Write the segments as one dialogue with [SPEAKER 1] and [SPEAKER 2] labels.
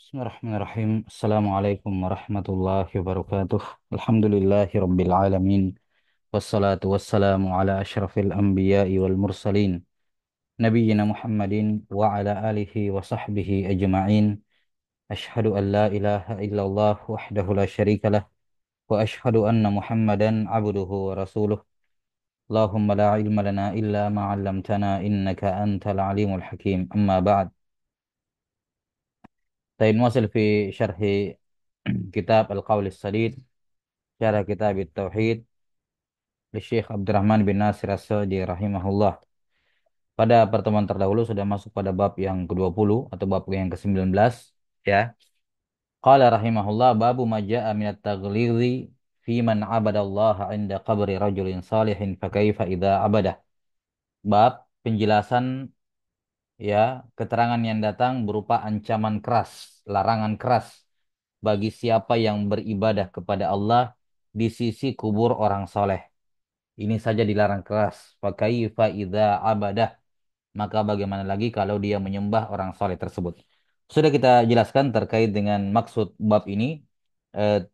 [SPEAKER 1] Bismillahirrahmanirrahim. Assalamualaikum warahmatullahi wabarakatuh. Alhamdulillahi rabbil alamin. Wassalatu wassalamu ala ashrafil anbiya'i wal mursalin. Nabiyyina Muhammadin wa ala alihi wa sahbihi ajma'in. Ashhadu an la ilaha illallah wahdahu la syarika lah. Wa ashhadu anna Muhammadan abduhu wa rasuluh. Allahumma la ilma lana illa ma 'allamtana innaka antal alimul hakim. Amma ba'd. Masih fi syarhi kitab Al-Qawl As-Sadid. Syarah Kitab Tauhid oleh Syekh Abdurrahman bin Nasir As-Sa'di rahimahullah. Pada pertemuan terdahulu sudah masuk pada bab yang ke-20 atau bab yang ke-19 ya. Qala rahimahullah babu ma jaa'a minat taghlidhi fi man 'abadallaha 'inda qabri rajulin salihin fa kaifa idza 'abadah. Bab penjelasan ya, keterangan yang datang berupa ancaman keras, larangan keras bagi siapa yang beribadah kepada Allah di sisi kubur orang soleh. Ini saja dilarang keras. Fakaifa idza abadah. Maka bagaimana lagi kalau dia menyembah orang soleh tersebut. Sudah kita jelaskan terkait dengan maksud bab ini.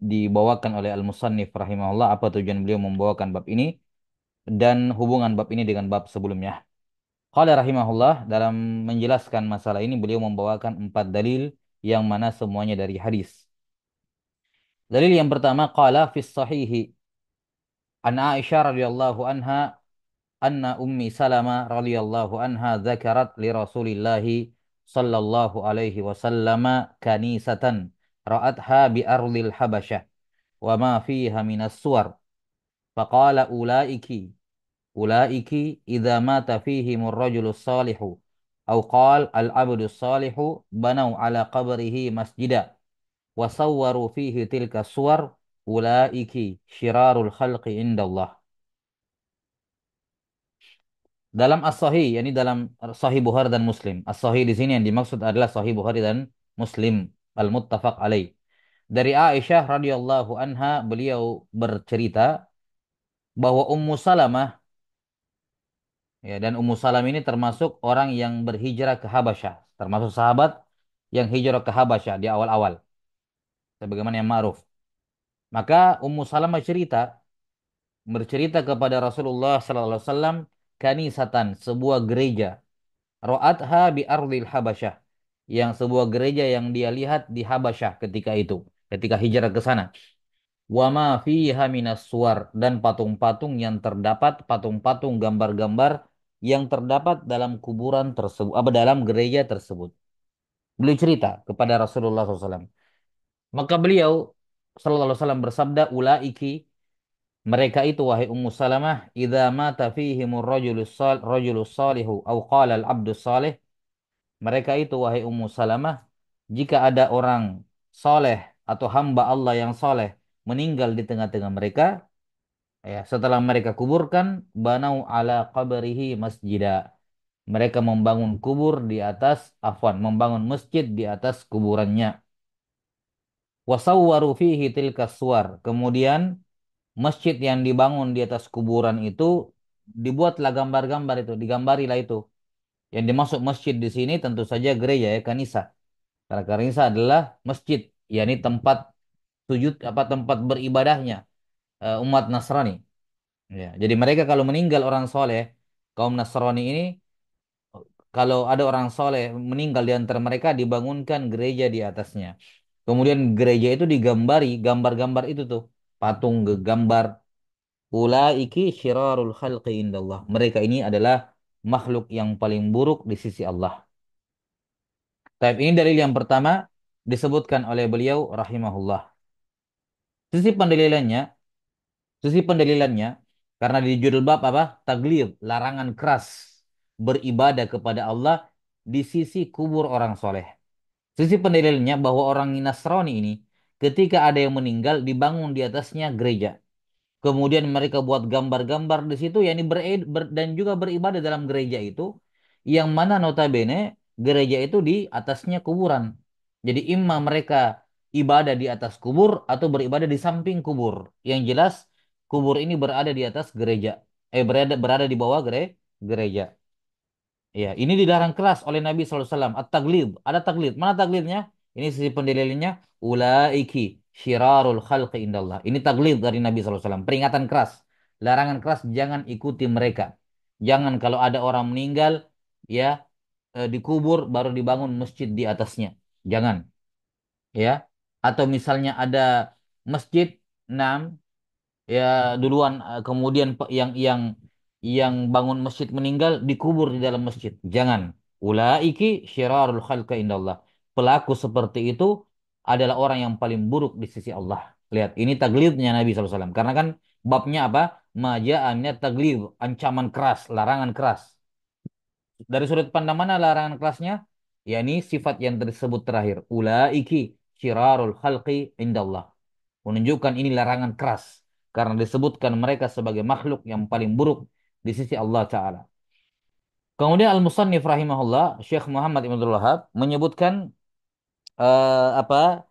[SPEAKER 1] Dibawakan oleh Al-Musannif rahimahullah. Apa tujuan beliau membawakan bab ini. Dan hubungan bab ini dengan bab sebelumnya. Qala rahimahullah. Dalam menjelaskan masalah ini beliau membawakan 4 dalil. Yang mana semuanya dari hadis. Dalil yang pertama. Qala fis sahihi. An Aisyah radhiyallahu anha anna ummi Salama radhiyallahu anha dzakarat li Rasulillah sallallahu alaihi wasallam kanisatan ra'atha bi ardil Habasyah wa ma fiha minas suwar faqala ulaiki idza mata fihimur rajulus salihu aw qala al abdus salihu banau ala qabrihi masjida wa sawwaru fihi tilka suwar ulaiki syirarul khalqi indallah. Dalam As-Sahih, yakni dalam Sahih Bukhari dan Muslim. As-Sahih di sini yang dimaksud adalah Sahih Bukhari dan Muslim, al-muttafaq alaih. Dari Aisyah radhiyallahu anha, beliau bercerita bahwa Ummu Salamah, ya, dan Ummu Salamah ini termasuk orang yang berhijrah ke Habasyah, termasuk sahabat yang hijrah ke Habasyah di awal-awal, sebagaimana yang ma'ruf. Maka Ummu Salamah bercerita kepada Rasulullah sallallahu alaihi wasallam kanisatan, sebuah gereja. Ro'atha bi ardil Habasyah. Yang sebuah gereja yang dia lihat di Habasyah ketika itu. Ketika hijrah ke sana. Wa ma fiha minas suwar. Dan patung-patung yang terdapat. Patung-patung gambar-gambar yang terdapat dalam kuburan tersebut. Apa dalam gereja tersebut. Beliau cerita kepada Rasulullah SAW. Maka beliau Sallallahu Alaihi Wasallam bersabda. Ulaiki. Mereka itu wahai Ummu Salamah. Idza mata fihimur rajulus salihu. Au qala al-abdus salih. Mereka itu wahai Ummu Salamah, jika ada orang soleh atau hamba Allah yang soleh meninggal di tengah-tengah mereka, ya, setelah mereka kuburkan, banau ala qabrihi masjida. Mereka membangun kubur di atas, membangun masjid di atas kuburannya. Wasawwaru fihi tilka suwar. Kemudian masjid yang dibangun di atas kuburan itu dibuatlah gambar-gambar itu, digambarilah itu. Yang dimaksud masjid di sini tentu saja gereja ya, kanisa. Karena kanisa adalah masjid, yakni tempat sujud apa tempat beribadahnya umat Nasrani. Ya, jadi mereka kalau meninggal orang soleh, kaum Nasrani ini, kalau ada orang soleh meninggal di antara mereka dibangunkan gereja di atasnya. Kemudian gereja itu digambari gambar-gambar itu tuh, patung gambar. Ulaiki syirarul khalqi indallah. Mereka ini adalah makhluk yang paling buruk di sisi Allah. Tapi ini dalil yang pertama disebutkan oleh beliau rahimahullah. Sisi pendalilannya, sisi pendalilannya, karena di judul bab apa? Taglid, larangan keras beribadah kepada Allah di sisi kubur orang soleh. Sisi pendalilannya bahwa orang Nasrani ini, ketika ada yang meninggal, dibangun di atasnya gereja. Kemudian mereka buat gambar-gambar di situ, yakni dan juga beribadah dalam gereja itu, yang mana notabene gereja itu di atasnya kuburan. Jadi imma mereka ibadah di atas kubur atau beribadah di samping kubur. Yang jelas kubur ini berada di atas gereja. Berada di bawah gereja. Ya, ini dilarang keras oleh Nabi SAW. At-taglid. Ada taglid. Mana taglidnya? Ini sisi pendalilannya ulaiki syirarul khalqi indallah. Ini taglid dari Nabi SAW. Peringatan keras. Larangan keras jangan ikuti mereka. Jangan kalau ada orang meninggal ya dikubur baru dibangun masjid di atasnya. Jangan ya. Atau misalnya ada masjid, nah ya duluan kemudian yang bangun masjid meninggal dikubur di dalam masjid. Jangan. Ulaiki syirarul khalqa indallah. Pelaku seperti itu adalah orang yang paling buruk di sisi Allah. Lihat, ini taglidnya Nabi SAW. Karena kan babnya apa? Maja'annya taglid, ancaman keras, larangan keras. Dari sudut pandang mana larangan kelasnya? Yakni sifat yang tersebut terakhir. Ulaiki syirarul khalqi indallah. Menunjukkan ini larangan keras karena disebutkan mereka sebagai makhluk yang paling buruk di sisi Allah Ta'ala. Kemudian Al-Musannif rahimahullah, Syekh Muhammad Ibn Abdul Wahab menyebutkan apa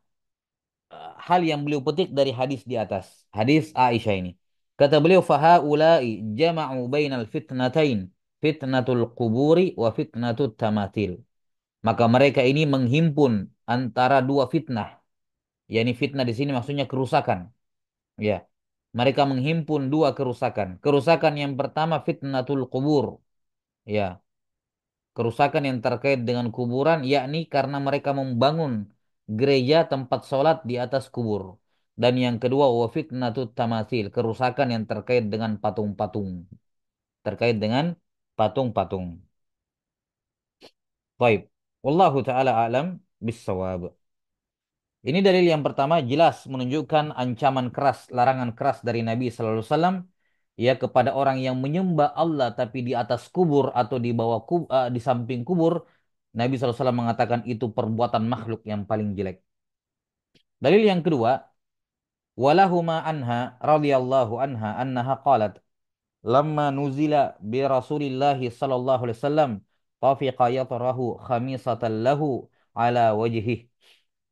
[SPEAKER 1] hal yang beliau petik dari hadis di atas, hadis Aisyah ini. Kata beliau, "Fahaulai jama'u bainal fitnatain, fitnatul quburi wa fitnatut tamatil." Maka mereka ini menghimpun antara dua fitnah. Yani fitnah di sini maksudnya kerusakan. Ya, mereka menghimpun dua kerusakan. Kerusakan yang pertama fitnatul kubur. Ya, kerusakan yang terkait dengan kuburan yakni karena mereka membangun gereja tempat sholat di atas kubur. Dan yang kedua wa fitnatut tamasil, kerusakan yang terkait dengan patung-patung. Terkait dengan patung-patung. Baik. Wallahu taala alam bissawab. Ini dalil yang pertama jelas menunjukkan ancaman keras, larangan keras dari Nabi Sallallahu Alaihi Wasallam ya kepada orang yang menyembah Allah tapi di atas kubur atau di bawah di samping kubur. Nabi Sallallahu Alaihi Wasallam mengatakan itu perbuatan makhluk yang paling jelek. Dalil yang kedua, walahuma anha radhiyallahu anha annaha qalat lamma nuzila bi Rasulillahi sallallahu alaihi wasallam tafiqa yatrahu khamisatan lahu ala wajhihi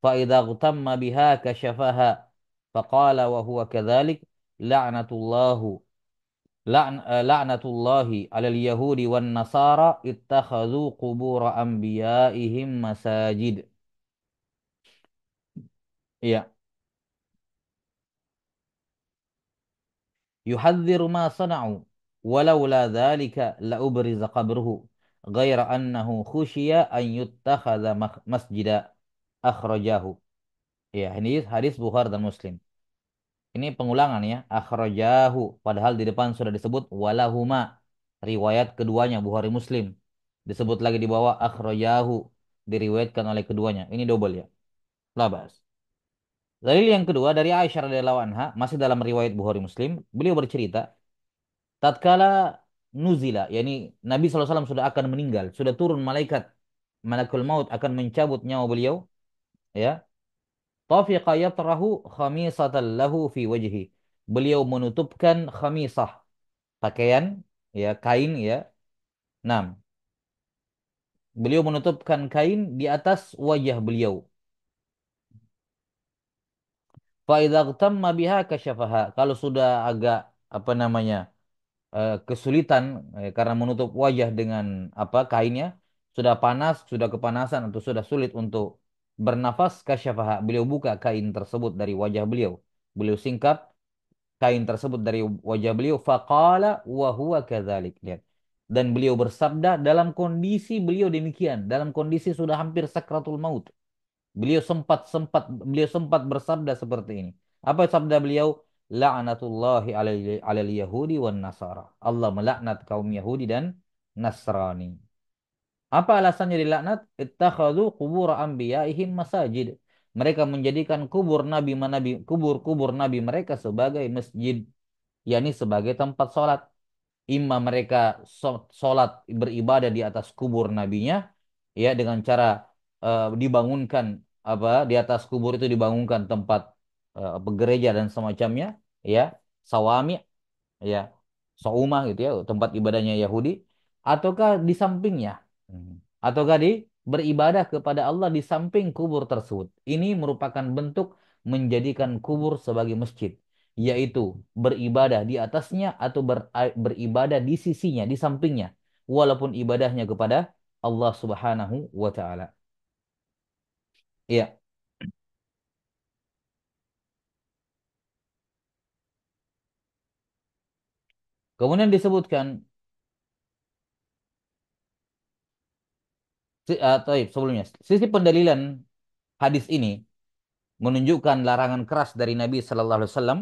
[SPEAKER 1] فإذا اغتم بها كشفها فقال وهو كذلك لعنة الله لعنة الله على اليهود والنصارى اتخذوا قبور أنبيائهم مساجد. Iya, يحذر ما صنعوا ولولا ذلك لأبرز قبره غير أنه خشي أن يتخذ مسجدا أخرجاه. Ya, ini hadis Bukhari dan Muslim. Ini pengulangan ya. Akhrajahu. Padahal di depan sudah disebut walahuma. Riwayat keduanya Bukhari Muslim. Disebut lagi di bawah akhrajahu. Diriwayatkan oleh keduanya. Ini double ya. Labas. Dalil yang kedua dari Aisyah radhiyallahu anha. Masih dalam riwayat Bukhari Muslim. Beliau bercerita. Tatkala nuzila. Yani Nabi SAW sudah akan meninggal. Sudah turun malaikat. Malakul maut akan mencabut nyawa beliau. Ya. Tafiqa yatrahu khamisatan lahu fi wajhi. Beliau menutupkan khamisah, pakaian ya, kain ya. Nah, beliau menutupkan kain di atas wajah beliau. Fa idza tamma biha kasyafaha. Kalau sudah agak apa namanya? Kesulitan karena menutup wajah dengan apa kainnya, sudah panas, sudah kepanasan atau sudah sulit untuk bernafas kasyafaha. Beliau buka kain tersebut dari wajah beliau. Beliau singkap kain tersebut dari wajah beliau faqala wa huwa kadzalik. Lihat. Dan beliau bersabda dalam kondisi beliau demikian, dalam kondisi sudah hampir sakratul maut. Beliau sempat bersabda seperti ini. Apa sabda beliau? La'natullahi 'alal yahudi wan nasara. Allah melaknat kaum Yahudi dan Nasrani. Apa alasannya dilaknat? Ittakhadhu qubur anbiya'ihim masajid. Mereka menjadikan kubur-kubur nabi mereka sebagai masjid, yakni sebagai tempat sholat. Imma mereka sholat beribadah di atas kubur nabinya, ya dengan cara dibangunkan apa di atas kubur itu dibangunkan tempat gereja dan semacamnya, ya sawami, ya saumah gitu ya tempat ibadahnya Yahudi, ataukah di sampingnya. Hmm. Ataukah beribadah kepada Allah di samping kubur tersebut. Ini merupakan bentuk menjadikan kubur sebagai masjid, yaitu beribadah di atasnya atau beribadah di sisinya, di sampingnya, walaupun ibadahnya kepada Allah Subhanahu wa taala. Iya. Kemudian disebutkan, taib, sebelumnya, sisi pendalilan hadis ini menunjukkan larangan keras dari Nabi Sallallahu Alaihi Wasallam,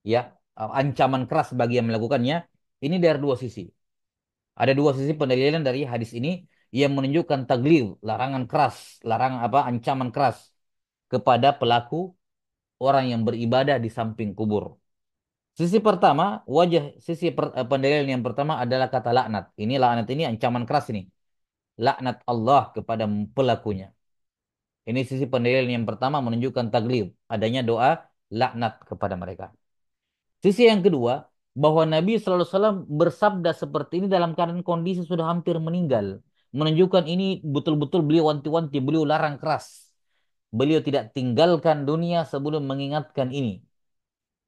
[SPEAKER 1] ya, ancaman keras bagi yang melakukannya. Ini dari dua sisi. Ada dua sisi pendalilan dari hadis ini yang menunjukkan taglid, larangan keras, larangan apa, ancaman keras kepada pelaku orang yang beribadah di samping kubur. Sisi pertama, pendalilan yang pertama adalah kata laknat. Ini laknat ini ancaman keras ini. Laknat Allah kepada pelakunya. Ini sisi pendalilan yang pertama menunjukkan taglid, adanya doa laknat kepada mereka. Sisi yang kedua, bahwa Nabi Sallallahu Alaihi Wasallam bersabda seperti ini dalam keadaan kondisi sudah hampir meninggal. Menunjukkan ini betul-betul beliau wanti-wanti, beliau larang keras. Beliau tidak tinggalkan dunia sebelum mengingatkan ini.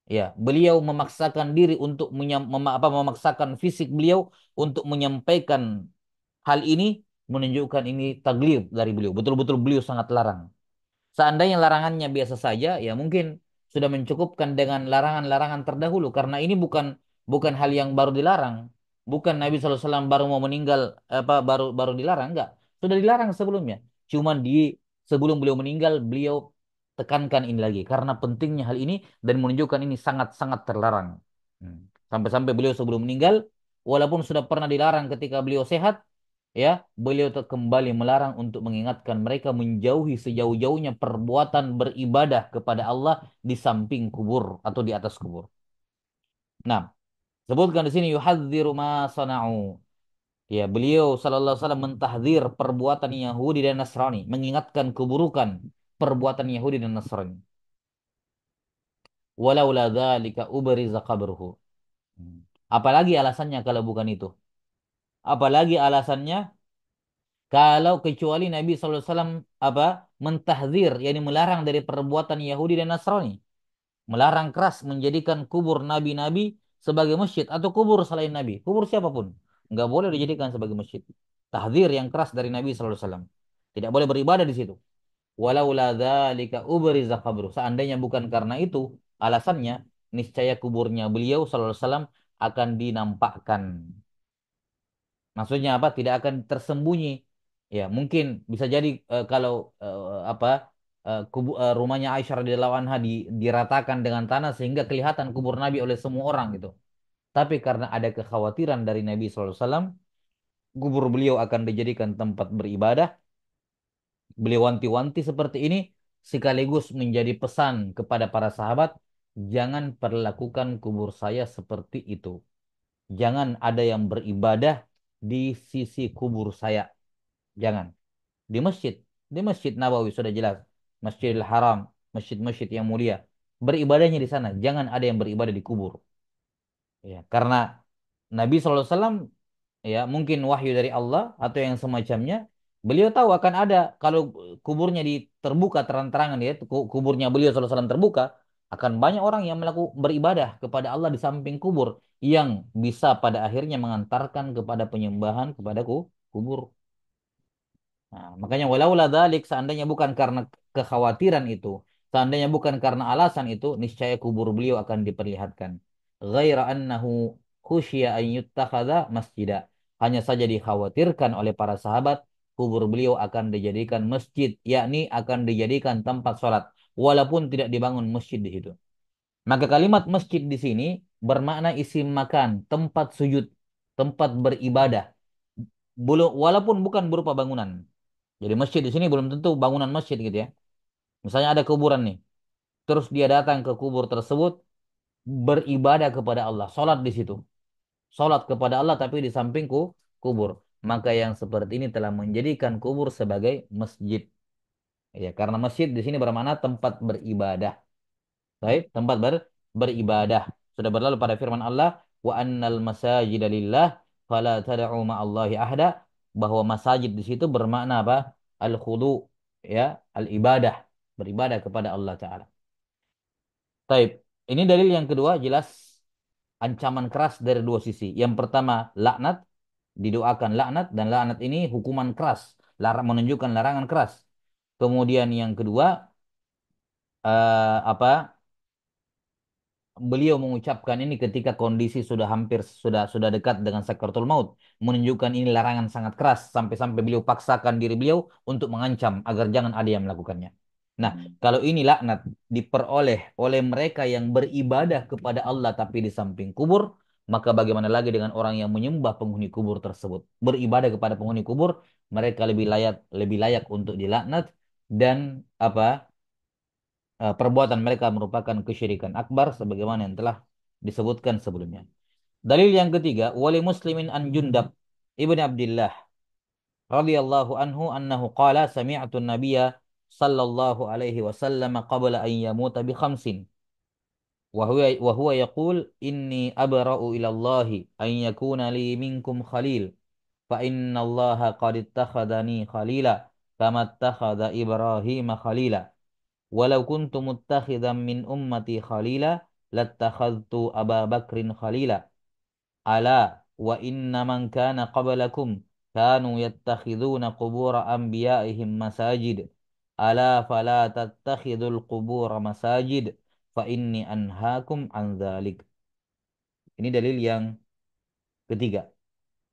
[SPEAKER 1] Ya, beliau memaksakan diri untuk memaksakan fisik beliau untuk menyampaikan hal ini, menunjukkan ini taglid dari beliau. Betul-betul beliau sangat larang. Seandainya larangannya biasa saja, ya mungkin sudah mencukupkan dengan larangan-larangan terdahulu. Karena ini bukan bukan hal yang baru dilarang. Bukan Nabi SAW baru mau meninggal, apa baru baru dilarang, enggak. Sudah dilarang sebelumnya. Cuman sebelum beliau meninggal, beliau tekankan ini lagi karena pentingnya hal ini dan menunjukkan ini sangat-sangat terlarang. Sampai-sampai beliau sebelum meninggal, walaupun sudah pernah dilarang ketika beliau sehat, ya beliau kembali melarang untuk mengingatkan mereka menjauhi sejauh-jauhnya perbuatan beribadah kepada Allah di samping kubur atau di atas kubur. Nah, sebutkan di sini yuhadziru ma sana'u. Ya, beliau sallallahu alaihi wasallam mentahdzir perbuatan Yahudi dan Nasrani, mengingatkan keburukan perbuatan Yahudi dan Nasrani. Walaula dzalika ubriza qabruhu. Apalagi alasannya kalau bukan itu? Apalagi alasannya kalau kecuali Nabi SAW apa mentahzir, yakni melarang dari perbuatan Yahudi dan Nasrani, melarang keras menjadikan kubur nabi-nabi sebagai masjid atau kubur selain Nabi, kubur siapapun nggak boleh dijadikan sebagai masjid. Tahzir yang keras dari Nabi SAW. Tidak boleh beribadah di situ. Walaula dzalika ubriza qabru. Seandainya bukan karena itu alasannya, niscaya kuburnya beliau SAW akan dinampakkan. Maksudnya apa? Tidak akan tersembunyi. Ya, mungkin bisa jadi kalau apa rumahnya Aisyah radhiyallahu anha diratakan dengan tanah sehingga kelihatan kubur Nabi oleh semua orang gitu. Tapi karena ada kekhawatiran dari Nabi SAW, kubur beliau akan dijadikan tempat beribadah. Beliau wanti-wanti seperti ini sekaligus menjadi pesan kepada para sahabat, jangan perlakukan kubur saya seperti itu. Jangan ada yang beribadah di sisi kubur saya. Jangan. Di masjid. Di Masjid Nabawi sudah jelas. Masjidil Haram. Masjid-masjid yang mulia. Beribadahnya di sana. Jangan ada yang beribadah di kubur. Ya, karena Nabi SAW ya mungkin wahyu dari Allah atau yang semacamnya. Beliau tahu akan ada kalau kuburnya terbuka terang-terangan ya. Kuburnya beliau SAW terbuka. Akan banyak orang yang beribadah kepada Allah di samping kubur. Yang bisa pada akhirnya mengantarkan kepada penyembahan kepada kubur. Nah, makanya walaula dzalik seandainya bukan karena kekhawatiran itu, seandainya bukan karena alasan itu, niscaya kubur beliau akan diperlihatkan. Ghaira annahu khusya an yuttakhadha masjida. Hanya saja dikhawatirkan oleh para sahabat kubur beliau akan dijadikan masjid, yakni akan dijadikan tempat sholat, walaupun tidak dibangun masjid di situ. Maka kalimat masjid di sini bermakna isim makan, tempat sujud, tempat beribadah. Walaupun bukan berupa bangunan. Jadi masjid di sini belum tentu bangunan masjid gitu ya. Misalnya ada kuburan nih. Terus dia datang ke kubur tersebut beribadah kepada Allah, sholat di situ. Sholat kepada Allah tapi di sampingku kubur. Maka yang seperti ini telah menjadikan kubur sebagai masjid. Ya, karena masjid di sini bermakna tempat beribadah. Baik, tempat beribadah. Sudah berlalu pada firman Allah, wa annal masajida lillah fala tad'u ma'allahi ahda, bahwa masajid di situ bermakna apa? Al-khudu, ya, al-ibadah, beribadah kepada Allah taala. Taib. Ini dalil yang kedua jelas ancaman keras dari dua sisi. Yang pertama laknat, didoakan laknat dan laknat ini hukuman keras, menunjukkan larangan keras. Kemudian yang kedua apa? beliau mengucapkan ini ketika kondisi sudah hampir sudah dekat dengan sakaratul maut, menunjukkan ini larangan sangat keras sampai-sampai beliau paksakan diri beliau untuk mengancam agar jangan ada yang melakukannya. Nah, kalau ini laknat diperoleh oleh mereka yang beribadah kepada Allah tapi di samping kubur, maka bagaimana lagi dengan orang yang menyembah penghuni kubur tersebut? Beribadah kepada penghuni kubur, mereka lebih layak untuk dilaknat dan apa? Perbuatan mereka merupakan kesyirikan akbar sebagaimana yang telah disebutkan sebelumnya. Dalil yang ketiga, wali muslimin an Jundab ibn Abdullah radhiyallahu anhu annahu qala sami'tu an-nabiyya sallallahu alaihi wasallam qabla an yamuta bi khamsin wa huwa yaqul inni abra'u ila Allah an yakuna li minkum khalil fa inna Allah qad ittakhadhani khalila kama ittakhadha Ibrahim khalila. Walau kuntu muttakhidan min ummati khalila lattakhadtu Aba Bakrin khalila. Ala wa inna man kana qablakum kanu yattakhiduna qubura anbiya'ihim masajid. Ala fala tattakhidul qubura masajid fa inni anhaakum an dzalik. Ini dalil yang ketiga.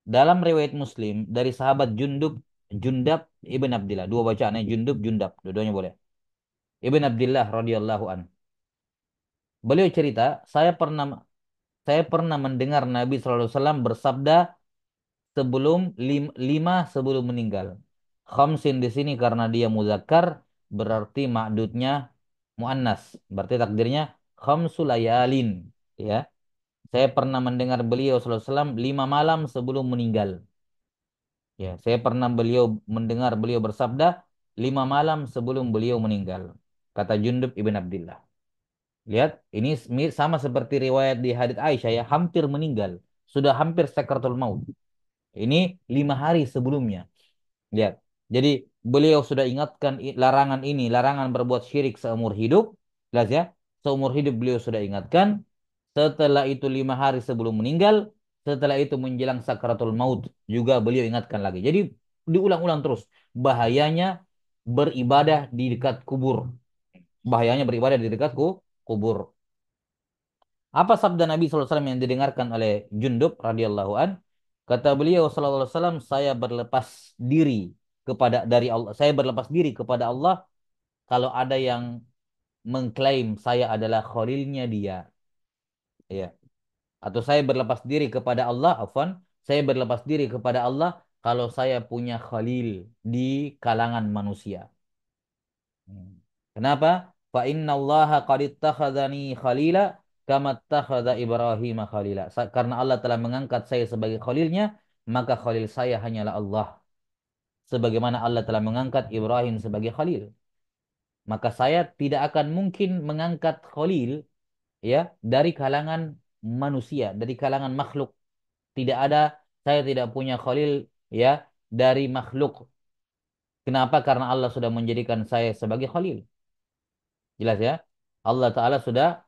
[SPEAKER 1] Dalam riwayat Muslim dari sahabat Jundab Ibn Abdillah. Dua bacaannya Jundab. Dua-duanya boleh. Ibn Abdillah radhiyallahu an. Beliau cerita, saya pernah mendengar Nabi SAW bersabda sebelum lima sebelum meninggal. Khamsin di sini karena dia muzakkar berarti ma'dudnya muannas. Berarti takdirnya khamsulayalin. Ya, saya pernah mendengar beliau SAW 5 malam sebelum meninggal. Ya, saya pernah mendengar beliau bersabda 5 malam sebelum beliau meninggal. Kata Jundub ibn Abdillah. Lihat, ini sama seperti riwayat di hadits Aisyah ya, hampir meninggal. Sudah hampir sakaratul maut. Ini 5 hari sebelumnya. Lihat. Jadi beliau sudah ingatkan larangan ini, larangan berbuat syirik seumur hidup. Jelas ya. Seumur hidup beliau sudah ingatkan. Setelah itu 5 hari sebelum meninggal. Setelah itu menjelang sakaratul maut. Juga beliau ingatkan lagi. Jadi diulang-ulang terus. Bahayanya beribadah di dekat kubur. Bahayanya beribadah di dekat kubur. Apa sabda Nabi SAW yang didengarkan oleh Jundub radhiyallahu an? Kata beliau SAW, saya berlepas diri dari Allah. Saya berlepas diri kepada Allah kalau ada yang mengklaim saya adalah khalilnya dia. Ya. Atau saya berlepas diri kepada Allah, afwan, saya berlepas diri kepada Allah kalau saya punya khalil di kalangan manusia. Hmm. Kenapa? Fa inna Allah qad ittakhadhani khalila kama ittakhadha Ibrahim khalila. Karena Allah telah mengangkat saya sebagai khalilnya, maka khalil saya hanyalah Allah. Sebagaimana Allah telah mengangkat Ibrahim sebagai khalil. Maka saya tidak akan mungkin mengangkat khalil ya dari kalangan manusia, dari kalangan makhluk. Tidak ada, saya tidak punya khalil ya dari makhluk. Kenapa? Karena Allah sudah menjadikan saya sebagai khalil. Jelas ya? Allah Ta'ala sudah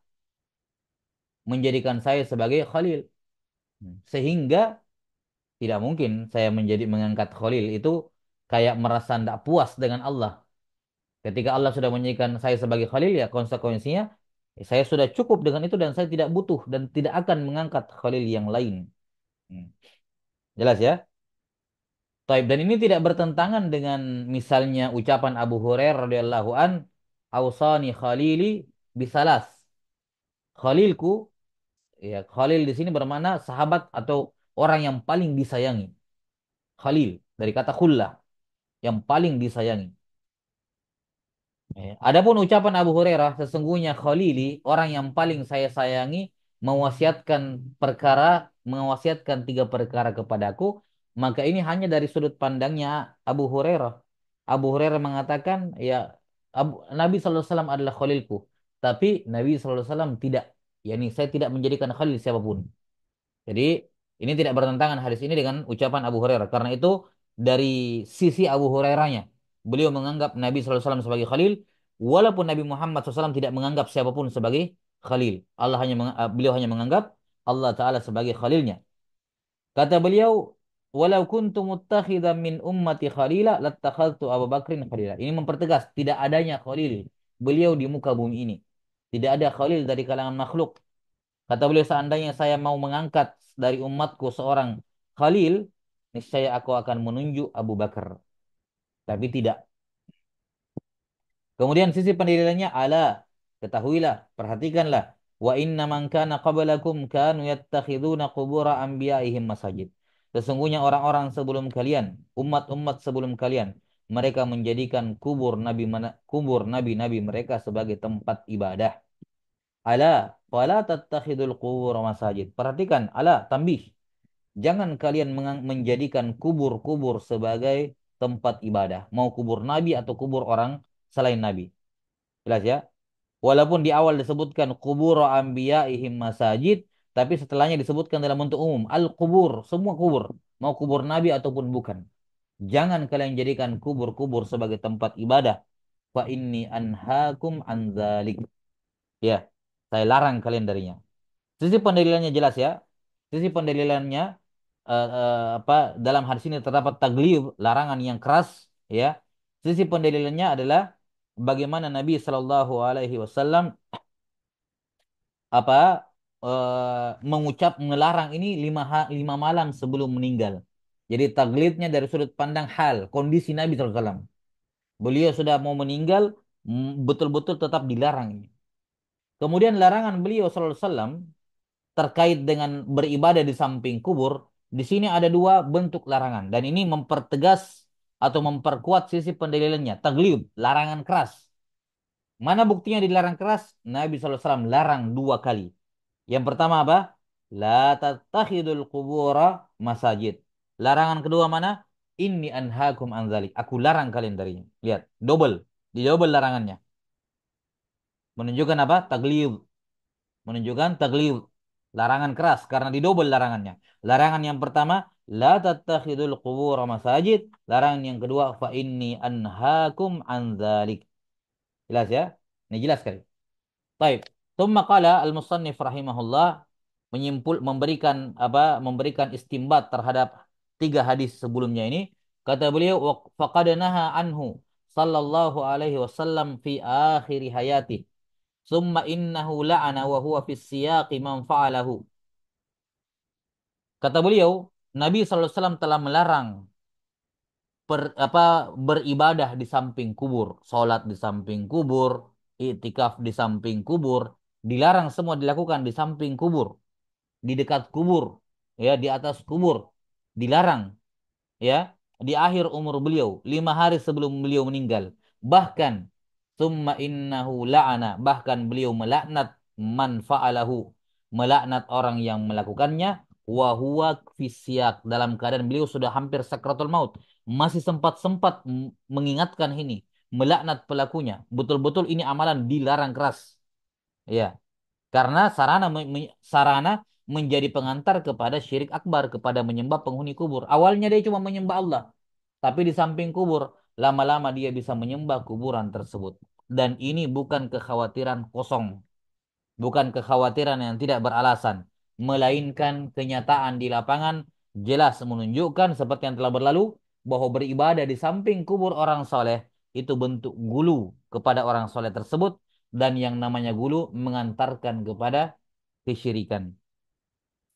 [SPEAKER 1] menjadikan saya sebagai khalil. Sehingga tidak mungkin saya mengangkat khalil itu kayak merasa tidak puas dengan Allah. Ketika Allah sudah menjadikan saya sebagai khalil ya konsekuensinya saya sudah cukup dengan itu dan saya tidak butuh dan tidak akan mengangkat khalil yang lain. Hmm. Jelas ya? Taib. Dan ini tidak bertentangan dengan misalnya ucapan Abu Hurairah radhiyallahu an, "Ausani khalili bisalas." Khalilku. Ya, Khalil di sini bermakna sahabat atau orang yang paling disayangi. Khalil dari kata khullah, yang paling disayangi. Adapun ucapan Abu Hurairah, sesungguhnya Khalili, orang yang paling saya sayangi, mewasiatkan mewasiatkan 3 perkara kepadaku, maka ini hanya dari sudut pandangnya Abu Hurairah. Abu Hurairah mengatakan, ya Nabi SAW adalah Khalilku, tapi Nabi SAW tidak, yakni saya tidak menjadikan Khalil siapapun. Jadi ini tidak bertentangan hadis ini dengan ucapan Abu Hurairah. Karena itu dari sisi Abu Hurairahnya, beliau menganggap Nabi SAW sebagai Khalil, walaupun Nabi Muhammad SAW tidak menganggap siapapun sebagai Khalil. Beliau hanya menganggap Allah Taala sebagai Khalilnya. Kata beliau, walau kuntu muttakhidan min ummati khalila lattakhadtu Abu Bakrin khalila. Ini mempertegas tidak adanya Khalil beliau di muka bumi ini. Tidak ada Khalil dari kalangan makhluk Kata beliau, seandainya saya mau mengangkat dari umatku seorang khalil, niscaya aku akan menunjuk Abu Bakar. Tapi tidak. Kemudian sisi pendiriannya, ala, ketahuilah, perhatikanlah. Wa inna man kana qablakum kanu yattakhiduna qubura anbiya'ihim masajid. Sesungguhnya orang-orang sebelum kalian, umat-umat sebelum kalian, mereka menjadikan kubur nabi-nabi mereka sebagai tempat ibadah. Ala, fala tattakhidul qubur masajid. Perhatikan, ala, tambih. Jangan kalian menjadikan kubur-kubur sebagai tempat ibadah. Mau kubur nabi atau kubur orang selain nabi. Jelas ya? Walaupun di awal disebutkan kubur anbiya'ihim masajid, tapi setelahnya disebutkan dalam bentuk umum. Al-kubur, semua kubur. Mau kubur nabi ataupun bukan. Jangan kalian jadikan kubur-kubur sebagai tempat ibadah. Fa inni anhaakum an dzalik. Ya, saya larang kalian darinya. Sisi pendalilannya jelas ya. Sisi pendalilannya apa dalam hadis ini terdapat taglib, larangan yang keras ya. Sisi pendalilannya adalah bagaimana Nabi Shallallahu Alaihi Wasallam apa melarang ini 5 malam sebelum meninggal. Jadi taglidnya dari sudut pandang hal kondisi Nabi SAW. Beliau sudah mau meninggal, betul-betul tetap dilarang ini. Kemudian larangan beliau SAW terkait dengan beribadah di samping kubur, di sini ada dua bentuk larangan dan ini mempertegas atau memperkuat sisi pendalilannya. Taglid, larangan keras. Mana buktinya dilarang keras? Nabi SAW larang 2 kali. Yang pertama apa? La tattakhidul qubura masajid. Larangan kedua mana? Inni anhaakum an dzalik. Aku larang kalian darinya. Lihat, double. Di double larangannya. Menunjukkan apa? Taglid. Menunjukkan taglid. Larangan keras karena didobel larangannya. Larangan yang pertama, la tattakhidul qubur masajid. Larangan yang kedua, fa inni anhaakum an dzalik. Jelas ya? Ini jelas sekali. Baik. Tsumma qala al-musannif rahimahullah memberikan memberikan istimbat terhadap 3 hadis sebelumnya ini. Kata beliau, faqad naha anhu sallallahu alaihi wasallam fi akhir hayati. Summa innahu la'ana wa huwa fi siyaqi man fa'alahu. Kata beliau, Nabi sallallahu alaihi wasallam telah melarang beribadah di samping kubur, sholat di samping kubur, iktikaf di samping kubur, dilarang semua dilakukan di samping kubur, di dekat kubur, ya di atas kubur, dilarang, ya di akhir umur beliau, 5 hari sebelum beliau meninggal. Bahkan summa innahu la'ana, bahkan beliau melaknat man fa'alahu, melaknat orang yang melakukannya, wa huwa fisyak, dalam keadaan beliau sudah hampir sakratul maut, masih sempat-sempat mengingatkan ini, melaknat pelakunya. Betul-betul ini amalan dilarang keras. Ya, karena sarana menjadi pengantar kepada syirik akbar, kepada menyembah penghuni kubur. Awalnya dia cuma menyembah Allah, tapi di samping kubur, lama-lama dia bisa menyembah kuburan tersebut. Dan ini bukan kekhawatiran kosong, bukan kekhawatiran yang tidak beralasan, melainkan kenyataan di lapangan jelas menunjukkan seperti yang telah berlalu bahwa beribadah di samping kubur orang soleh itu bentuk gulu kepada orang soleh tersebut, dan yang namanya gulu mengantarkan kepada kesyirikan.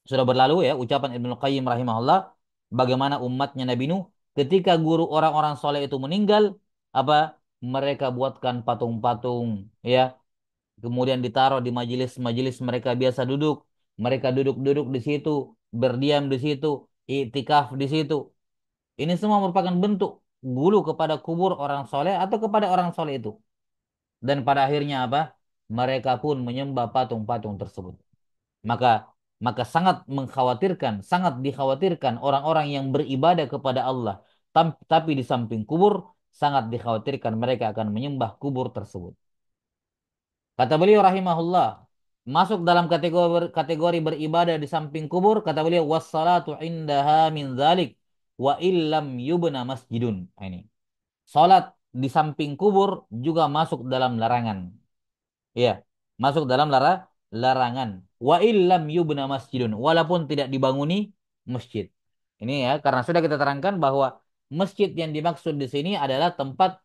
[SPEAKER 1] Sudah berlalu ya ucapan Ibnu Qayyim rahimahullah bagaimana umatnya Nabi Nuh ketika guru orang-orang soleh itu meninggal, apa mereka buatkan patung-patung ya, kemudian ditaruh di majelis-majelis mereka biasa duduk. Mereka duduk-duduk di situ, berdiam di situ, iktikaf di situ. Ini semua merupakan bentuk gulu kepada kubur orang soleh atau kepada orang soleh itu. Dan pada akhirnya apa? Mereka pun menyembah patung-patung tersebut. Maka maka sangat mengkhawatirkan, sangat dikhawatirkan orang-orang yang beribadah kepada Allah, tapi di samping kubur, sangat dikhawatirkan mereka akan menyembah kubur tersebut. Kata beliau rahimahullah, masuk dalam kategori beribadah di samping kubur, kata beliau wassalatu indaha min zalik wa illam yubna masjidun. Nah, ini. Salat di samping kubur juga masuk dalam larangan. Iya, masuk dalam larangan. Wa illam yubna masjidun, walaupun tidak dibanguni masjid. Ini ya, karena sudah kita terangkan bahwa masjid yang dimaksud di sini adalah tempat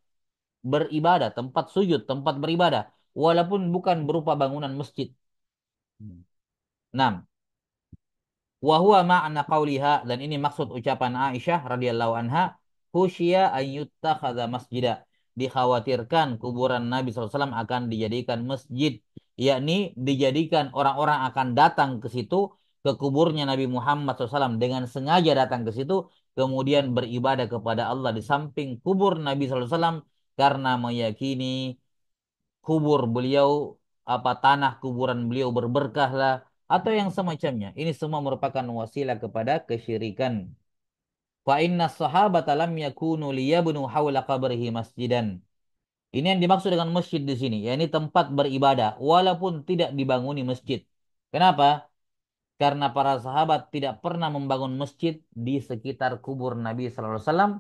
[SPEAKER 1] beribadah, tempat sujud, tempat beribadah, walaupun bukan berupa bangunan masjid. Hmm. Nah, wa huwa ma'na qauliha dan ini maksud ucapan Aisyah radhiyallahu anha, husya ayyuttakhadha masjida. Dikhawatirkan kuburan Nabi SAW akan dijadikan masjid, yakni dijadikan orang-orang akan datang ke situ, ke kuburnya Nabi Muhammad SAW dengan sengaja datang ke situ, kemudian beribadah kepada Allah di samping kubur Nabi SAW karena meyakini kubur beliau, apa tanah kuburan beliau berberkah lah atau yang semacamnya. Ini semua merupakan wasilah kepada kesyirikan. Fa inna sahabata lam yakunu liyabnu haula qabrihi masjidan. Ini yang dimaksud dengan masjid di sini, yakni tempat beribadah walaupun tidak dibanguni masjid. Kenapa? Karena para sahabat tidak pernah membangun masjid di sekitar kubur Nabi sallallahu alaihi wasallam,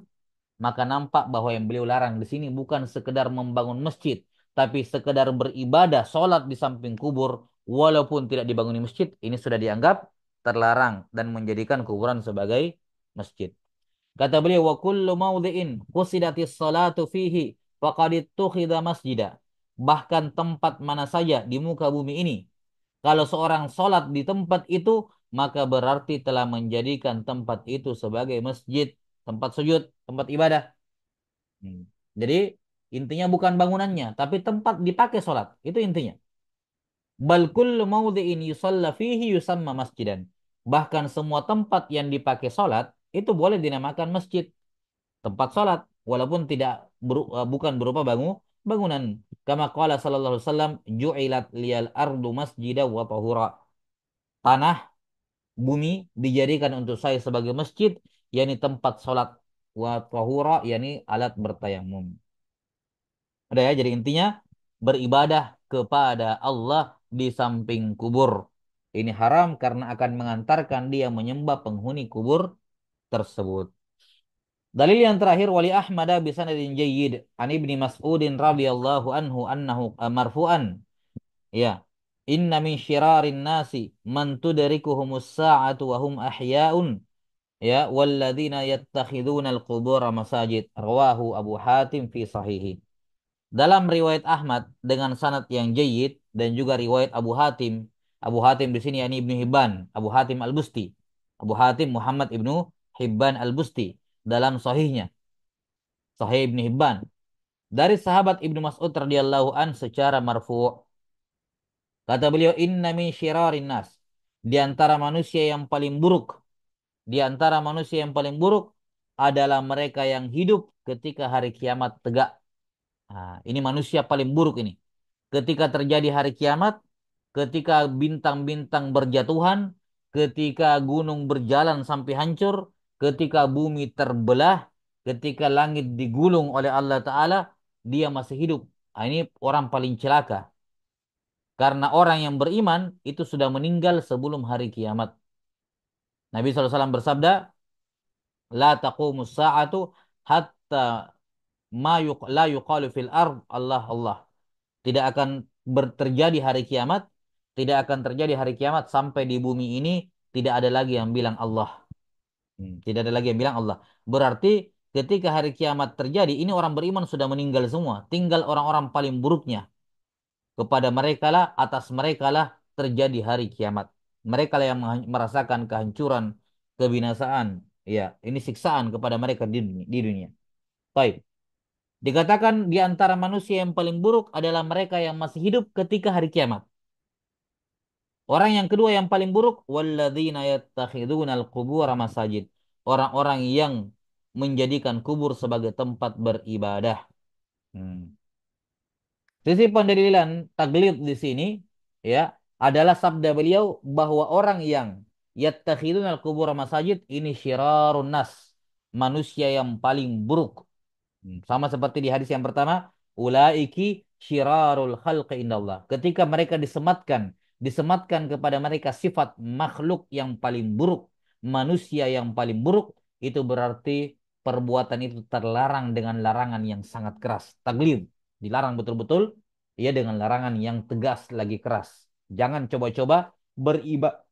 [SPEAKER 1] maka nampak bahwa yang beliau larang di sini bukan sekedar membangun masjid, tapi sekedar beribadah, sholat di samping kubur, walaupun tidak dibangun masjid, ini sudah dianggap terlarang dan menjadikan kuburan sebagai masjid. Kata beliau, wa kullu maudhi'in qusidatis salatu fihi faqad ittukhidha masjida. Bahkan tempat mana saja di muka bumi ini, kalau seorang sholat di tempat itu, maka berarti telah menjadikan tempat itu sebagai masjid, tempat sujud, tempat ibadah. Hmm. Jadi intinya bukan bangunannya, tapi tempat dipakai sholat. Itu intinya. Bal kullu mawdi'in yusalla fihi yusamma masjidan. Bahkan semua tempat yang dipakai sholat itu boleh dinamakan masjid, tempat sholat, walaupun tidak bukan berupa bangunan. Kama qala sallallahu alaihi wasallam, ju'ilat liyal ardu masjida wa tahura. Tanah, bumi dijadikan untuk saya sebagai masjid, yakni tempat sholat, wa tahura, yakni alat bertayamum. Ada ya, jadi intinya beribadah kepada Allah di samping kubur. Ini haram karena akan mengantarkan dia menyembah penghuni kubur tersebut. Dalil yang terakhir, wali Ahmad bisanadin jayyid an Ibni Mas'udin radhiyallahu anhu annahu marfu'an. Ya. Inna min syirarin nasi man tudrikuhumus sa'atu wa hum ahya'un, ya walladzina yattakhiduna al-qubura masajid. Rawahu Abu Hatim fi sahihi. Dalam riwayat Ahmad dengan sanad yang jayyid dan juga riwayat Abu Hatim. Abu Hatim di sini yakni Ibnu Hibban, Abu Hatim Al-Busti. Abu Hatim Muhammad Ibnu Hibban Al-Busti dalam sahihnya, Sahih Ibnu Hibban. Dari sahabat Ibnu Mas'ud radhiyallahu an secara marfu'. Kata beliau, inna min syirarin nas. Di antara manusia yang paling buruk, di antara manusia yang paling buruk adalah mereka yang hidup ketika hari kiamat tegak. Nah, ini manusia paling buruk ini. Ketika terjadi hari kiamat, ketika bintang-bintang berjatuhan, ketika gunung berjalan sampai hancur, ketika bumi terbelah, ketika langit digulung oleh Allah Ta'ala, dia masih hidup. Nah, ini orang paling celaka. Karena orang yang beriman itu sudah meninggal sebelum hari kiamat. Nabi SAW bersabda, La taqumus sa'atu hatta la yuqalu fil ard Allah Allah. Tidak akan terjadi hari kiamat, tidak akan terjadi hari kiamat sampai di bumi ini tidak ada lagi yang bilang Allah. Tidak ada lagi yang bilang Allah. Berarti ketika hari kiamat terjadi, ini orang beriman sudah meninggal semua. Tinggal orang-orang paling buruknya. Kepada mereka lah, atas mereka lah terjadi hari kiamat. Mereka lah yang merasakan kehancuran, kebinasaan. Ya, ini siksaan kepada mereka di dunia. Baik. Dikatakan di antara manusia yang paling buruk adalah mereka yang masih hidup ketika hari kiamat. Orang yang kedua yang paling buruk, walladzina yattakhidunal qubura masajid. Orang-orang yang menjadikan kubur sebagai tempat beribadah. Hmm. Sisi pendalilan taglid di sini ya adalah sabda beliau bahwa orang yang yattakhidunal qubura masajid ini syirarun nas, manusia yang paling buruk. Sama seperti di hadis yang pertama, ulaiki syirarul khalqi indallah. Ketika mereka disematkan kepada mereka sifat makhluk yang paling buruk, manusia yang paling buruk, itu berarti perbuatan itu terlarang dengan larangan yang sangat keras. Taglid, dilarang betul-betul, ya dengan larangan yang tegas lagi keras. Jangan coba-coba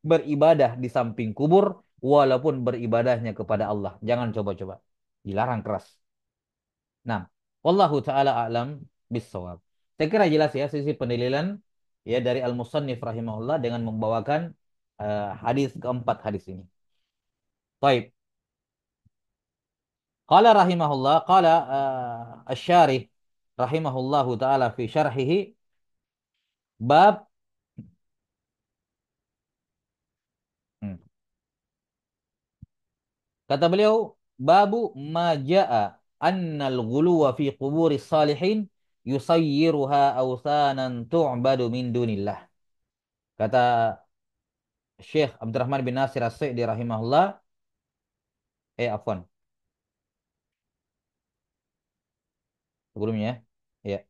[SPEAKER 1] beribadah di samping kubur, walaupun beribadahnya kepada Allah. Jangan coba-coba. Dilarang keras. Nah, wallahu taala a'lam bissawab. Saya kira jelas ya sisi pendalilan ya dari Al-Musannif rahimahullah dengan membawakan Hadis keempat hadis ini. Baik. Qala rahimahullah, qala asy-syarih rahimahullahu taala fi syarhihi bab. Hmm. Kata beliau, babu ma jaa annal ghuluwa fi quburis salihin yusayyiruha awthanan tu'badu min dunillah. Kata Syekh Abdurrahman bin Nasir As-Sa'di rahimahullah, afwan, sebelumnya ya. Ya.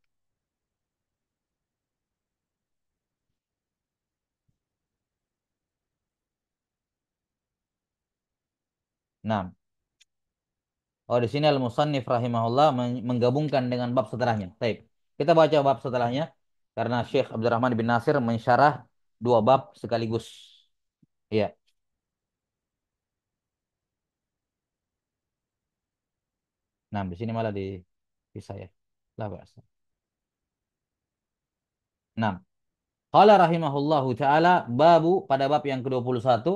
[SPEAKER 1] 6. Oh, di sini Al-Musannif rahimahullah menggabungkan dengan bab setelahnya. Baik. Kita baca bab setelahnya karena Syekh Abdurrahman bin Nasir mensyarah dua bab sekaligus. Iya. Nah, di sini malah dipisah ya. Lah bahasa. 6. Qala rahimahullahu taala babu pada bab yang ke-21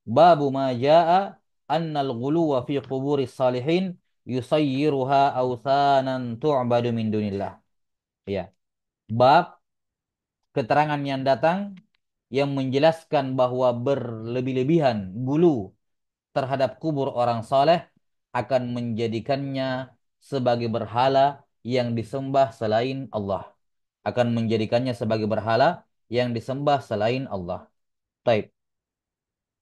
[SPEAKER 1] babu ma jaa annal ghuluwa fi quburis salihin yusayyiruha awthanan tu'badu min dunillah. Ya. Bab keterangan yang datang yang menjelaskan bahwa berlebih-lebihan gulu terhadap kubur orang saleh akan menjadikannya sebagai berhala yang disembah selain Allah. Akan menjadikannya sebagai berhala yang disembah selain Allah. Taib.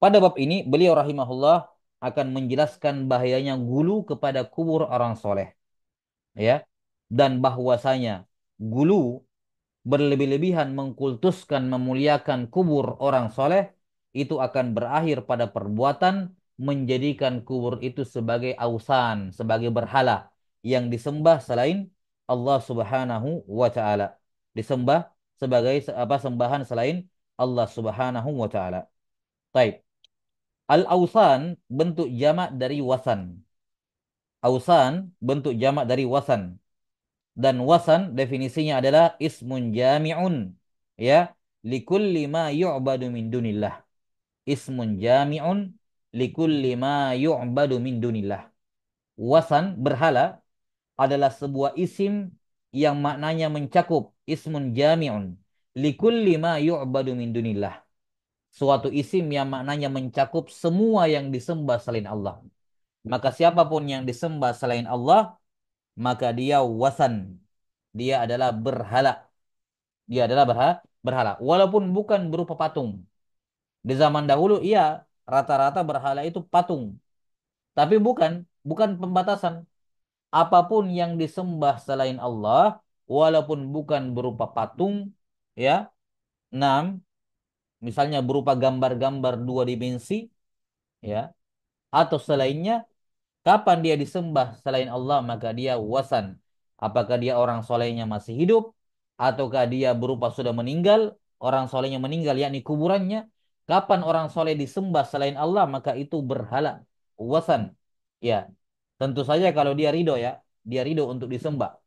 [SPEAKER 1] Pada bab ini beliau rahimahullah akan menjelaskan bahayanya gulu kepada kubur orang soleh, ya, dan bahwasanya gulu berlebih-lebihan mengkultuskan memuliakan kubur orang soleh itu akan berakhir pada perbuatan menjadikan kubur itu sebagai ausan, sebagai berhala yang disembah selain Allah Subhanahu wa taala. Disembah sebagai apa sembahan selain Allah Subhanahu wa taala. Taib. Al-ausan bentuk jamak dari wasan. Ausan bentuk jamak dari wasan. Dan wasan definisinya adalah ismun jami'un, ya, likulli ma yu'badu min dunillah. Ismun jami'un likulli ma yu'badu min dunillah. Wasan berhala adalah sebuah isim yang maknanya mencakup, ismun jami'un likulli ma yu'badu min dunillah. Suatu isim yang maknanya mencakup semua yang disembah selain Allah. Maka siapapun yang disembah selain Allah, maka dia wasan. Dia adalah berhala. Dia adalah berhala. Walaupun bukan berupa patung. Di zaman dahulu, iya, rata-rata berhala itu patung. Tapi bukan pembatasan. Apapun yang disembah selain Allah, walaupun bukan berupa patung, ya, 6, misalnya berupa gambar-gambar dua dimensi, ya, atau selainnya, kapan dia disembah selain Allah maka dia wasan. Apakah dia orang solehnya masih hidup ataukah dia berupa sudah meninggal, orang solehnya meninggal yakni kuburannya. Kapan orang soleh disembah selain Allah maka itu berhala, wasan. Ya, tentu saja kalau dia ridho ya, dia ridho untuk disembah.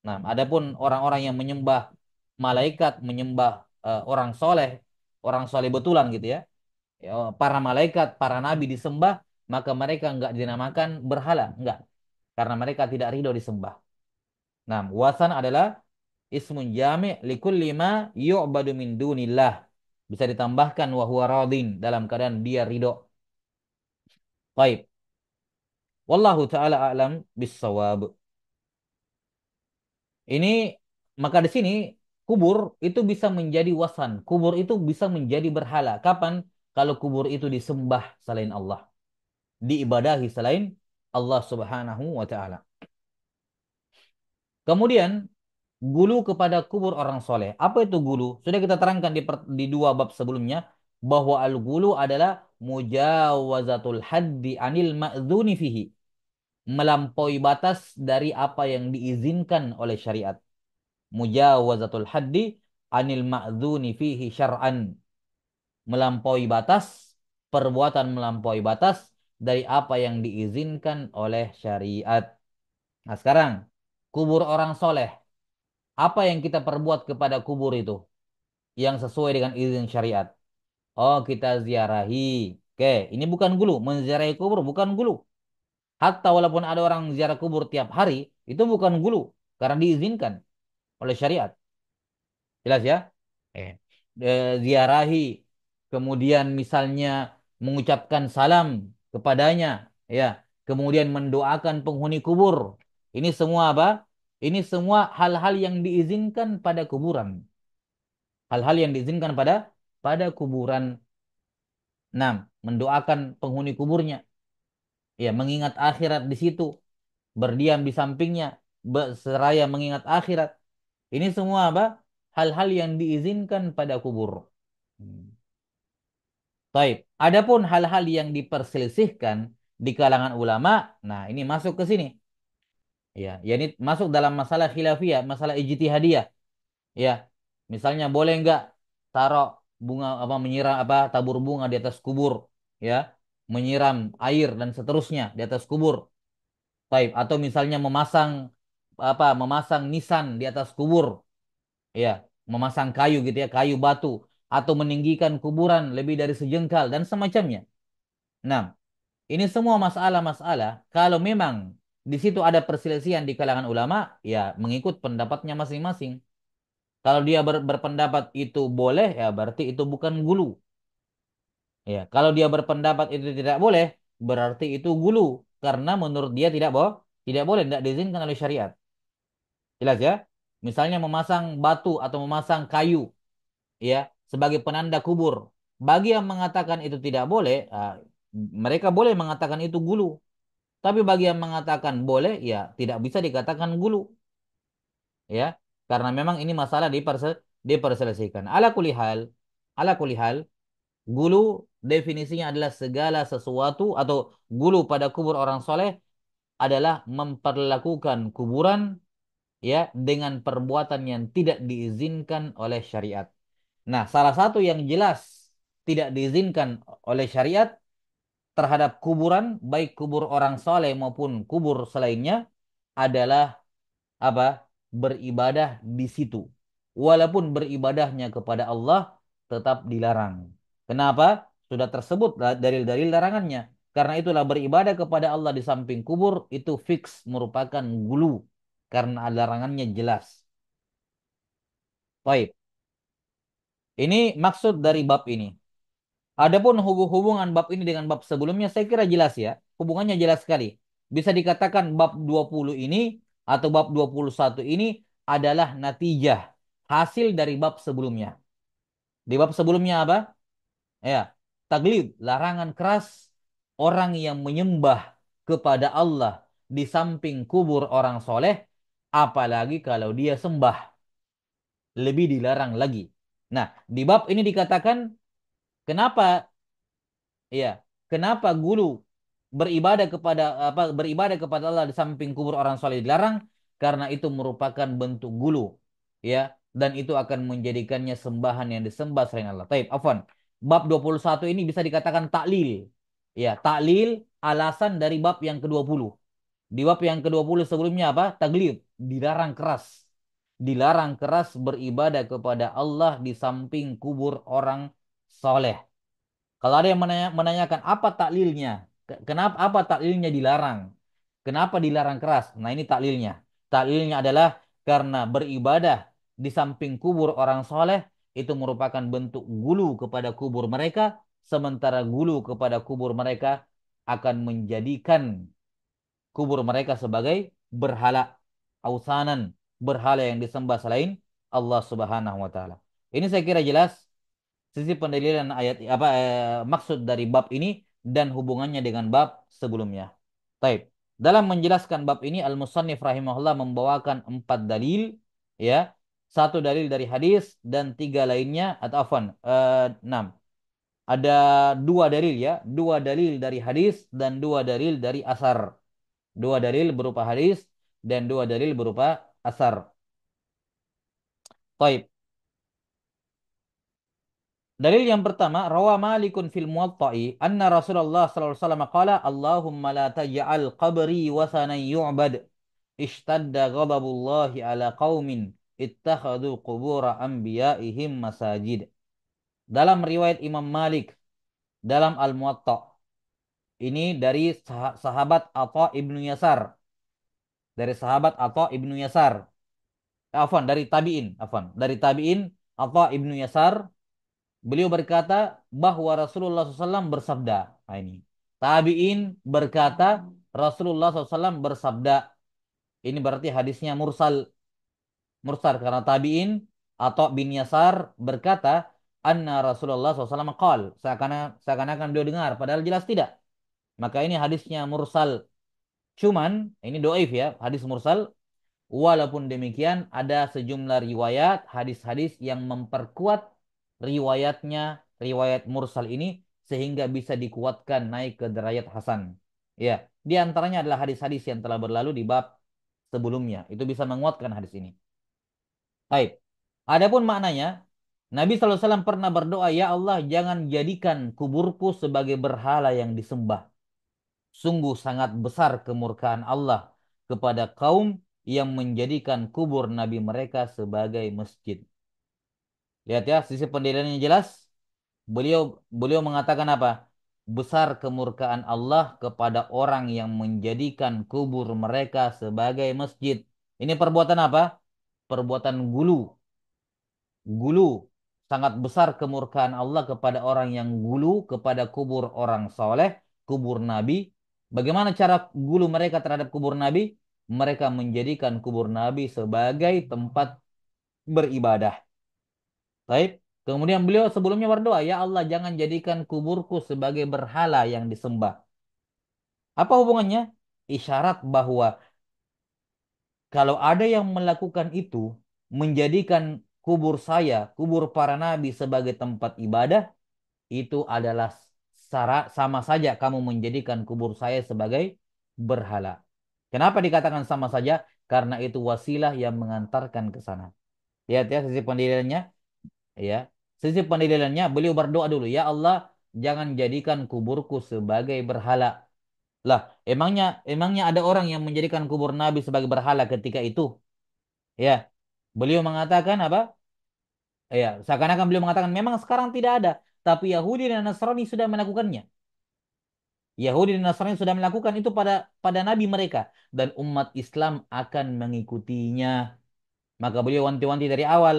[SPEAKER 1] Nah, adapun orang-orang yang menyembah malaikat, menyembah orang soleh betulan gitu ya, ya, para malaikat, para nabi disembah, maka mereka enggak dinamakan berhala, enggak. Karena mereka tidak ridho disembah. Nah, wasan adalah ismun jami' likulli ma yu'badu min dunillah. Bisa ditambahkan wa huwa radin dalam keadaan dia ridho. Baik. Wallahu taala a'lam bissawab. Ini maka di sini kubur itu bisa menjadi wasan. Kubur itu bisa menjadi berhala. Kapan? Kalau kubur itu disembah selain Allah, diibadahi selain Allah Subhanahu wa taala. Kemudian gulu kepada kubur orang soleh. Apa itu gulu? Sudah kita terangkan di dua bab sebelumnya bahwa al-gulu adalah mujawazatul haddi anil ma'dzuni fihi. Melampaui batas dari apa yang diizinkan oleh syariat. Mujawazatul haddi anil ma'dzuni fihi syar'an. Melampaui batas, perbuatan melampaui batas dari apa yang diizinkan oleh syariat. Nah sekarang, kubur orang soleh. Apa yang kita perbuat kepada kubur itu yang sesuai dengan izin syariat? Oh, kita ziarahi. Oke, ini bukan gulu. Menziarahi kubur bukan gulu. Hatta walaupun ada orang ziarah kubur tiap hari, itu bukan gulu. Karena diizinkan oleh syariat. Jelas ya? Eh, ziarahi. Kemudian misalnya mengucapkan salam kepadanya. Ya. Kemudian mendoakan penghuni kubur. Ini semua apa? Ini semua hal-hal yang diizinkan pada kuburan. Hal-hal yang diizinkan pada kuburan. 6. Mendoakan penghuni kuburnya. Ya, mengingat akhirat di situ. Berdiam di sampingnya. Seraya mengingat akhirat. Ini semua apa? Hal-hal yang diizinkan pada kubur. Hmm. Baik. Adapun hal-hal yang diperselisihkan di kalangan ulama, nah ini masuk ke sini. Ya, ya ini masuk dalam masalah khilafiyah, masalah ijtihadiyah. Ya, misalnya boleh nggak taruh bunga apa menyiram apa tabur bunga di atas kubur, ya, menyiram air dan seterusnya di atas kubur. Baik. Atau misalnya memasang nisan di atas kubur, ya, memasang kayu gitu ya, kayu batu, atau meninggikan kuburan lebih dari sejengkal dan semacamnya. Nah, ini semua masalah-masalah kalau memang di situ ada perselisihan di kalangan ulama, ya mengikut pendapatnya masing-masing. Kalau dia berpendapat itu boleh, ya berarti itu bukan gulu. Ya, kalau dia berpendapat itu tidak boleh, berarti itu gulu karena menurut dia tidak boleh, tidak diizinkan oleh syariat. Jelas ya? Misalnya memasang batu atau memasang kayu, ya, sebagai penanda kubur. Bagi yang mengatakan itu tidak boleh, mereka boleh mengatakan itu gulu. Tapi bagi yang mengatakan boleh, ya tidak bisa dikatakan gulu, ya, karena memang ini masalah diperselisihkan. Ala kulihal, gulu definisinya adalah segala sesuatu atau gulu pada kubur orang soleh adalah memperlakukan kuburan, ya, dengan perbuatan yang tidak diizinkan oleh syariat. Nah, salah satu yang jelas tidak diizinkan oleh syariat terhadap kuburan, baik kubur orang soleh maupun kubur selainnya, adalah apa? Beribadah di situ. Walaupun beribadahnya kepada Allah tetap dilarang. Kenapa? Sudah tersebut dalil-dalil larangannya. Karena itulah beribadah kepada Allah di samping kubur itu fix merupakan gulu. Karena larangannya jelas. Baik, ini maksud dari bab ini. Adapun hubungan bab ini dengan bab sebelumnya saya kira jelas ya. Hubungannya jelas sekali. Bisa dikatakan bab 20 ini atau bab 21 ini adalah natijah hasil dari bab sebelumnya. Di bab sebelumnya apa? Ya, taglid, larangan keras orang yang menyembah kepada Allah di samping kubur orang soleh, apalagi kalau dia sembah, lebih dilarang lagi. Nah, di bab ini dikatakan kenapa, iya, kenapa guru beribadah kepada Allah di samping kubur orang soleh dilarang? Karena itu merupakan bentuk gulu, ya, dan itu akan menjadikannya sembahan yang disembah selain Allah. Taib, afwan. Bab 21 ini bisa dikatakan taklil. Ya, taklil alasan dari bab yang ke-20. Di bab yang ke-20 sebelumnya apa? Taglid, dilarang keras. Dilarang keras beribadah kepada Allah di samping kubur orang soleh. Kalau ada yang menanyakan apa taklilnya, kenapa apa taklilnya dilarang? Kenapa dilarang keras? Nah ini taklilnya. Taklilnya adalah karena beribadah di samping kubur orang soleh itu merupakan bentuk gulu kepada kubur mereka, sementara gulu kepada kubur mereka akan menjadikan kubur mereka sebagai berhala, ausanan, berhala yang disembah selain Allah Subhanahu wa taala. Ini saya kira jelas sisi pendalilan ayat maksud dari bab ini dan hubungannya dengan bab sebelumnya. Taib. Dalam menjelaskan bab ini Al-Musannif rahimahullah membawakan 4 dalil, ya. Satu dalil dari hadis dan 3 lainnya atau afwan 6. Ada 2 dalil ya, 2 dalil dari hadis dan 2 dalil dari asar. 2 dalil berupa hadis dan 2 dalil berupa asar. Taib. Dalil yang pertama, rawa Malikun fil Muwatta'i anna Rasulullah sallallahu alaihi wasallam qala, "Allahumma la taj'al qabri wasanan yu'bad. Ishtadda ghadabullahi ala qaumin ittakhadhu qubura anbiya'ihim masajid." dalam riwayat Imam Malik dalam Al-Muwatta. Ini dari sahabat Atha ibnu Yasar. Dari sahabat Atha ibnu Yasar. Afwan, dari tabi'in. Afwan, dari tabi'in Atha ibnu Yasar. Beliau berkata bahwa Rasulullah SAW bersabda. Nah, ini. Tabi'in berkata Rasulullah SAW bersabda. Ini berarti hadisnya mursal. Mursal karena tabi'in atau bin Yasar berkata anna Rasulullah SAW qal. Seakan-akan beliau dengar. Padahal jelas tidak. Maka ini hadisnya mursal. Cuman ini doif ya. Hadis mursal. Walaupun demikian ada sejumlah riwayat hadis-hadis yang memperkuat riwayat mursal ini sehingga bisa dikuatkan naik ke derajat hasan. Ya, di antaranya adalah hadis-hadis yang telah berlalu di bab sebelumnya. Itu bisa menguatkan hadis ini. Baik. Adapun maknanya, Nabi SAW pernah berdoa, "Ya Allah, jangan jadikan kuburku sebagai berhala yang disembah. Sungguh sangat besar kemurkaan Allah kepada kaum yang menjadikan kubur nabi mereka sebagai masjid." Lihat ya, sisi pendalilannya jelas. Beliau beliau mengatakan apa? Besar kemurkaan Allah kepada orang yang menjadikan kubur mereka sebagai masjid. Ini perbuatan apa? Perbuatan gulu. Gulu. Sangat besar kemurkaan Allah kepada orang yang gulu kepada kubur orang soleh, kubur nabi. Bagaimana cara gulu mereka terhadap kubur nabi? Mereka menjadikan kubur nabi sebagai tempat beribadah. Baik. Kemudian beliau sebelumnya berdoa, "Ya Allah, jangan jadikan kuburku sebagai berhala yang disembah." Apa hubungannya? Isyarat bahwa kalau ada yang melakukan itu, menjadikan kubur saya, kubur para nabi sebagai tempat ibadah, itu adalah sama saja kamu menjadikan kubur saya sebagai berhala. Kenapa dikatakan sama saja? Karena itu wasilah yang mengantarkan ke sana. Lihat ya sisi pendiriannya. Ya, sisi pendalilannya beliau berdoa dulu, "Ya Allah, jangan jadikan kuburku sebagai berhala." Lah, emangnya emangnya ada orang yang menjadikan kubur Nabi sebagai berhala ketika itu? Ya, beliau mengatakan apa? Ya, seakan-akan beliau mengatakan memang sekarang tidak ada, tapi Yahudi dan Nasrani sudah melakukannya. Yahudi dan Nasrani sudah melakukan itu pada pada nabi mereka dan umat Islam akan mengikutinya. Maka beliau wanti-wanti dari awal,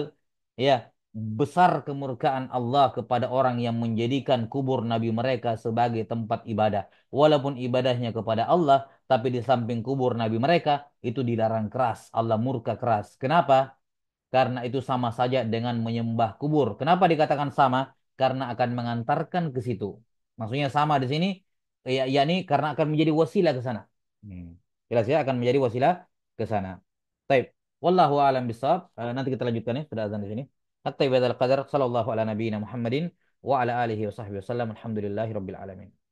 [SPEAKER 1] ya, besar kemurkaan Allah kepada orang yang menjadikan kubur nabi mereka sebagai tempat ibadah. Walaupun ibadahnya kepada Allah, tapi di samping kubur nabi mereka itu dilarang keras. Allah murka keras. Kenapa? Karena itu sama saja dengan menyembah kubur. Kenapa dikatakan sama? Karena akan mengantarkan ke situ. Maksudnya sama di sini, ya, yakni karena akan menjadi wasilah ke sana. Hmm. Jelas ya, akan menjadi wasilah ke sana. Baik. Wallahu a'lam bishawab. Nanti kita lanjutkan ya, sudah azan di sini. Hatta ibadal qadar sallallahu ala nabiyina Muhammadin wa ala alihi wa sahbihi wasallam. Alhamdulillahi rabbil alamin.